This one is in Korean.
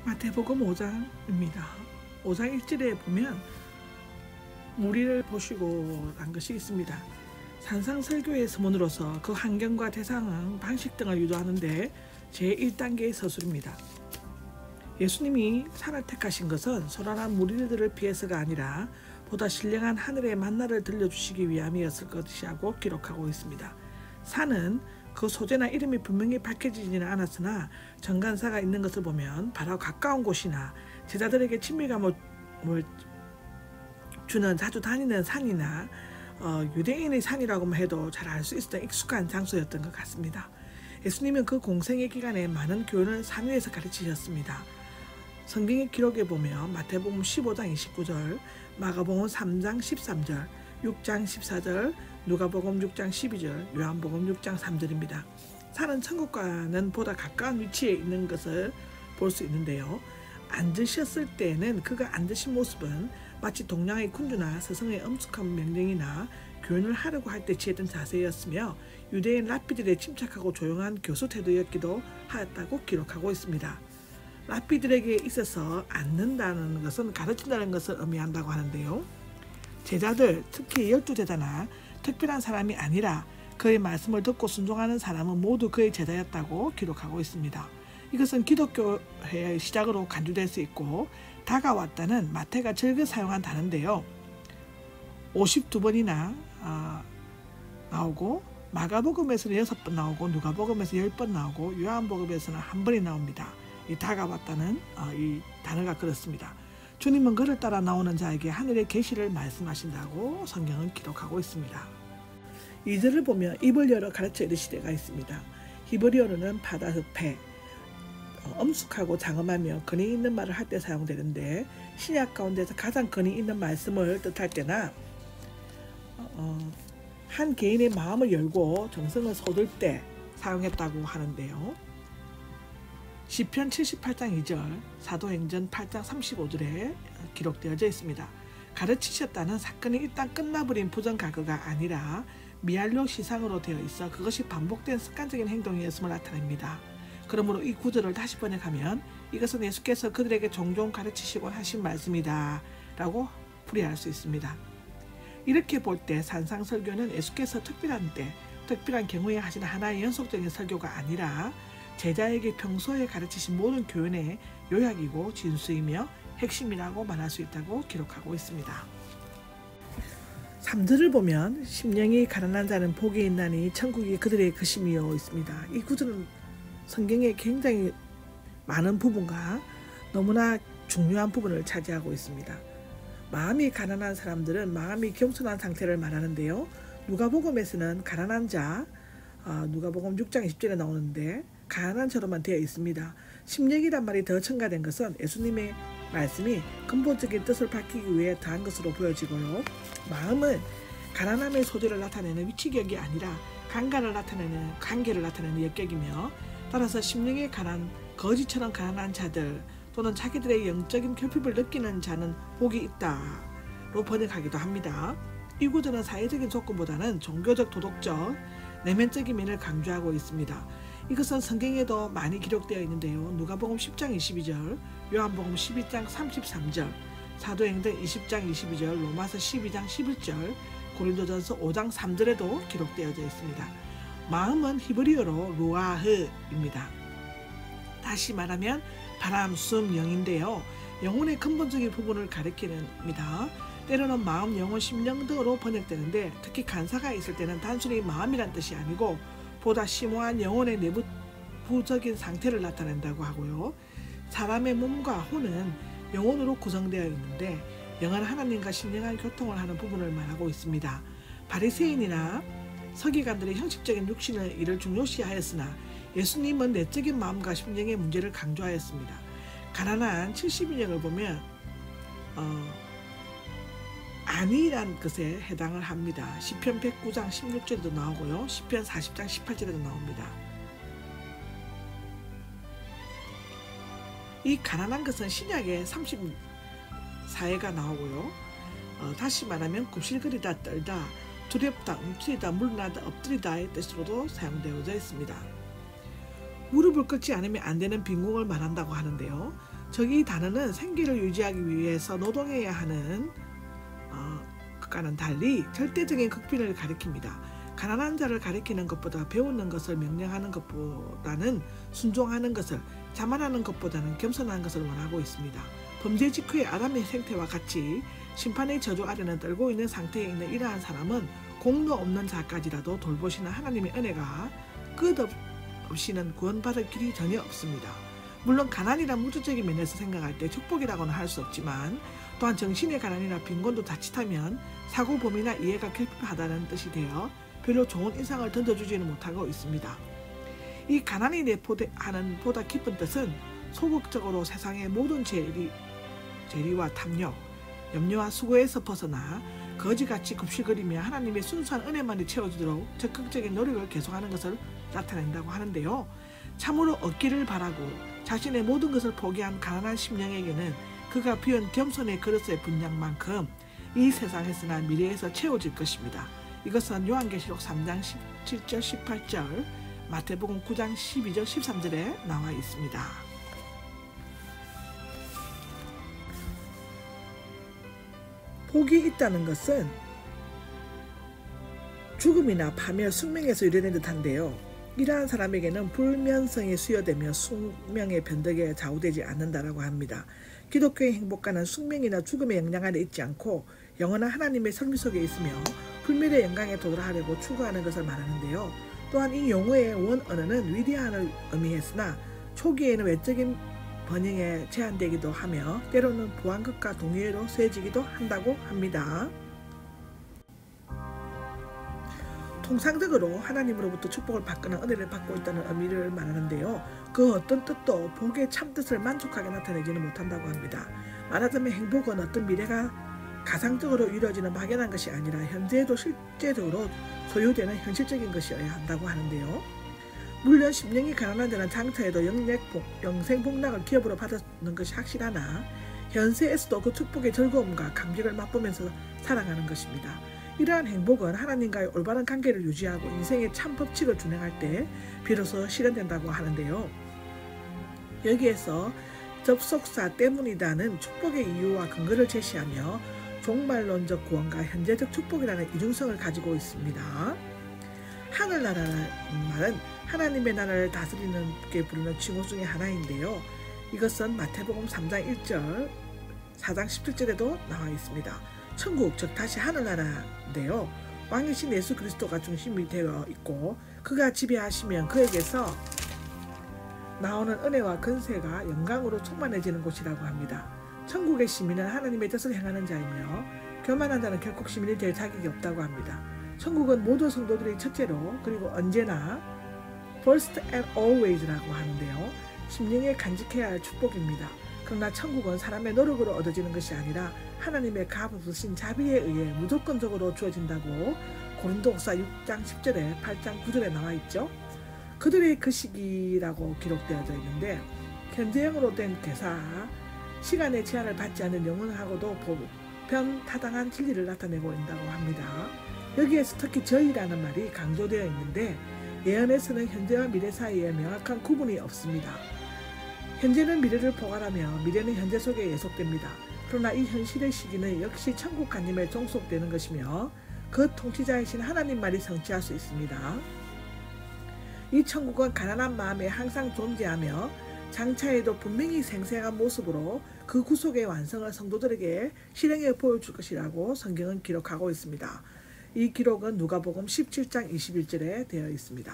마태복음 5장입니다. 5장 1절에 보면 무리를 보시고 란 것이 있습니다. 산상설교의 서문으로서 그 환경과 대상, 방식 등을 유도하는데 제1단계의 서술입니다. 예수님이 산을 택하신 것은 소란한 무리들을 피해서가 아니라 보다 신령한 하늘의 만나를 들려주시기 위함이었을 것이라고 기록하고 있습니다. 산은 그 소재나 이름이 분명히 밝혀지지는 않았으나 정간사가 있는 것을 보면 바로 가까운 곳이나 제자들에게 친밀감을 주는 자주 다니는 산이나 유대인의 산이라고만 해도 잘 알 수 있었던 익숙한 장소였던 것 같습니다. 예수님은 그 공생의 기간에 많은 교훈을 산 위에서 가르치셨습니다. 성경의 기록에 보면 마태복음 15장 29절, 마가복음 3장 13절, 6장 14절, 누가복음 6장 12절, 요한복음 6장 3절입니다. 산은 천국과는 보다 가까운 위치에 있는 것을 볼 수 있는데요. 앉으셨을 때는 그가 앉으신 모습은 마치 동양의 군주나 스승의 엄숙한 명령이나 교훈을 하려고 할 때 취했던 자세였으며 유대인 랍비들의 침착하고 조용한 교수 태도였기도 하였다고 기록하고 있습니다. 랍비들에게 있어서 앉는다는 것은 가르친다는 것을 의미한다고 하는데요. 제자들, 특히 12제자나 특별한 사람이 아니라 그의 말씀을 듣고 순종하는 사람은 모두 그의 제자였다고 기록하고 있습니다. 이것은 기독교의 시작으로 간주될 수 있고 다가왔다는 마태가 즐겨 사용한 단어인데요. 52번이나 나오고 마가복음에서는 6번 나오고 누가복음에서 10번 나오고 요한복음에서는 1번이 나옵니다. 이 다가왔다는 이 단어가 그렇습니다. 주님은 그를 따라 나오는 자에게 하늘의 계시를 말씀하신다고 성경은 기록하고 있습니다. 2절을 보면 입을 열어 가르쳐 이르시되가 있습니다. 히브리어로는 파다흐페, 엄숙하고 장엄하며 근이 있는 말을 할 때 사용되는데 신약 가운데서 가장 근이 있는 말씀을 뜻할 때나 한 개인의 마음을 열고 정성을 쏟을 때 사용했다고 하는데요. 시편 78장 2절, 사도행전 8장 35절에 기록되어져 있습니다. 가르치셨다는 사건이 일단 끝나버린 부정가거가 아니라 미완료 시상으로 되어 있어 그것이 반복된 습관적인 행동이었음을 나타냅니다. 그러므로 이 구절을 다시 번역하면 이것은 예수께서 그들에게 종종 가르치시곤 하신 말씀이다 라고 풀이할 수 있습니다. 이렇게 볼 때 산상설교는 예수께서 특별한 때, 특별한 경우에 하신 하나의 연속적인 설교가 아니라 제자에게 평소에 가르치신 모든 교훈의 요약이고 진수이며 핵심이라고 말할 수 있다고 기록하고 있습니다. 3절을 보면 심령이 가난한 자는 복이 있나니 천국이 그들의 것임이요 있습니다. 이 구절은 성경의 굉장히 많은 부분과 너무나 중요한 부분을 차지하고 있습니다. 마음이 가난한 사람들은 마음이 겸손한 상태를 말하는데요. 누가복음에서는 가난한 자, 누가복음 6장 20절에 나오는데 가난한처럼만 되어 있습니다. 심령이란 말이 더 첨가된 것은 예수님의 말씀이 근본적인 뜻을 밝히기 위해 더한 것으로 보여지고요. 마음은 가난함의 소재를 나타내는 위치격이 아니라 간과를 나타내는 관계를 나타내는 역격이며 따라서 심령의 거지처럼 가난한 자들 또는 자기들의 영적인 결핍을 느끼는 자는 복이 있다로 번역하기도 합니다. 이 구절은 사회적인 조건보다는 종교적, 도덕적, 내면적인 면을 강조하고 있습니다. 이것은 성경에도 많이 기록되어 있는데요. 누가복음 10장 22절, 요한복음 12장 33절, 사도행전 20장 22절, 로마서 12장 11절, 고린도전서 5장 3절에도 기록되어져 있습니다. 마음은 히브리어로 루아흐입니다. 다시 말하면 바람, 숨, 영인데요. 영혼의 근본적인 부분을 가리키는입니다. 때로는 마음, 영혼, 심령 등으로 번역되는데 특히 간사가 있을 때는 단순히 마음이란 뜻이 아니고 보다 심오한 영혼의 내부적인 상태를 나타낸다고 하고요. 사람의 몸과 혼은 영혼으로 구성되어 있는데 영은 하나님과 신령한 교통을 하는 부분을 말하고 있습니다. 바리새인이나 서기관들의 형식적인 육신의 일을 중요시하였으나 예수님은 내적인 마음과 심령의 문제를 강조하였습니다. 가난한 70인역을 보면 아니란 것에 해당을 합니다. 시편 109장 16절에도 나오고요. 시편 40장 18절에도 나옵니다. 이 가난한 것은 신약의 34회가 나오고요. 다시 말하면 굽실거리다, 떨다, 두렵다, 움츠리다, 물러나다, 엎드리다의 뜻으로도 사용되어져 있습니다. 무릎을 꿇지 않으면 안 되는 빈궁을 말한다고 하는데요. 이 단어는 생계를 유지하기 위해서 노동해야 하는 것과는 달리 절대적인 극빈을 가리킵니다. 가난한 자를 가리키는 것보다 배우는 것을 명령하는 것보다는 순종하는 것을, 자만하는 것보다는 겸손한 것을 원하고 있습니다. 범죄 직후의 아담의 생태와 같이 심판의 저주 아래는 떨고 있는 상태에 있는 이러한 사람은 공로 없는 자까지라도 돌보시는 하나님의 은혜가 끝없이는 구원받을 길이 전혀 없습니다. 물론 가난이란 물질적인 면에서 생각할 때 축복이라고는 할 수 없지만, 또한 정신의 가난이나 빈곤도 자칫하면 사고범위나 이해가 결핍하다는 뜻이 되어 별로 좋은 인상을 던져주지는 못하고 있습니다. 이 가난이 내포하는 보다 깊은 뜻은 소극적으로 세상의 모든 재리와 탐욕, 염려와 수고에서 벗어나 거지같이 굽실거리며 하나님의 순수한 은혜만이 채워지도록 적극적인 노력을 계속하는 것을 나타낸다고 하는데요. 참으로 얻기를 바라고 자신의 모든 것을 포기한 가난한 심령에게는 그가 비운 겸손의 그릇의 분량만큼 이 세상에서나 미래에서 채워질 것입니다. 이것은 요한계시록 3장 17절 18절, 마태복음 9장 12절 13절에 나와 있습니다. 복이 있다는 것은 죽음이나 파멸, 숙명에서 유래된 듯한데요. 이러한 사람에게는 불면성이 수여되며 숙명의 변덕에 좌우되지 않는다라고 합니다. 기독교의 행복과는 숙명이나 죽음의 영향 아래 있지 않고 영원한 하나님의 설미 속에 있으며 불멸의 영광에 도달하려고 추구하는 것을 말하는데요. 또한 이 용어의 원언어는 위대함을 의미했으나 초기에는 외적인 번영에 제한되기도 하며 때로는 부한 것과 동의어로 쓰여지기도 한다고 합니다. 통상적으로 하나님으로부터 축복을 받거나 은혜를 받고 있다는 의미를 말하는데요. 그 어떤 뜻도 복의 참뜻을 만족하게 나타내지는 못한다고 합니다. 말하자면 행복은 어떤 미래가 가상적으로 이루어지는 막연한 것이 아니라 현재에도 실제적으로 소유되는 현실적인 것이어야 한다고 하는데요. 물론 심령이 가난한 자는 장차에도 영생복락을 기업으로 받는 것이 확실하나 현세에서도 그 축복의 즐거움과 감격을 맛보면서 살아가는 것입니다. 이러한 행복은 하나님과의 올바른 관계를 유지하고 인생의 참 법칙을 준행할 때 비로소 실현된다고 하는데요. 여기에서 접속사 때문이다는 축복의 이유와 근거를 제시하며 종말론적 구원과 현재적 축복이라는 이중성을 가지고 있습니다. 하늘나라는 말은 하나님의 나라를 다스리는 게 부르는 칭호 중에 하나인데요. 이것은 마태복음 3장 1절, 4장 17절에도 나와 있습니다. 천국, 즉 다시 하늘나라인데요. 왕이신 예수 그리스도가 중심이 되어 있고 그가 지배하시면 그에게서 나오는 은혜와 권세가 영광으로 충만해지는 곳이라고 합니다. 천국의 시민은 하나님의 뜻을 행하는 자이며 교만한 자는 결코 시민이 될 자격이 없다고 합니다. 천국은 모든 성도들이 첫째로 그리고 언제나 first and always라고 하는데요. 심령에 간직해야 할 축복입니다. 그러나 천국은 사람의 노력으로 얻어지는 것이 아니라 하나님의 값없으신 자비에 의해 무조건적으로 주어진다고 고린도후서 6장 10절에 8장 9절에 나와 있죠. 그들의 그 시기라고 기록되어져 있는데 현재형으로 된 개사, 시간의 제한을 받지 않는 영원하고도 보편타당한 진리를 나타내고 있다고 합니다. 여기에서 특히 저희라는 말이 강조되어 있는데 예언에서는 현재와 미래 사이에 명확한 구분이 없습니다. 현재는 미래를 포괄하며 미래는 현재 속에 예속됩니다. 그러나 이 현실의 시기는 역시 천국관념에 종속되는 것이며 그 통치자이신 하나님만이 성취할 수 있습니다. 이 천국은 가난한 마음에 항상 존재하며 장차에도 분명히 생생한 모습으로 그 구속의 완성을 성도들에게 실행해 보여줄 것이라고 성경은 기록하고 있습니다. 이 기록은 누가복음 17장 21절에 되어 있습니다.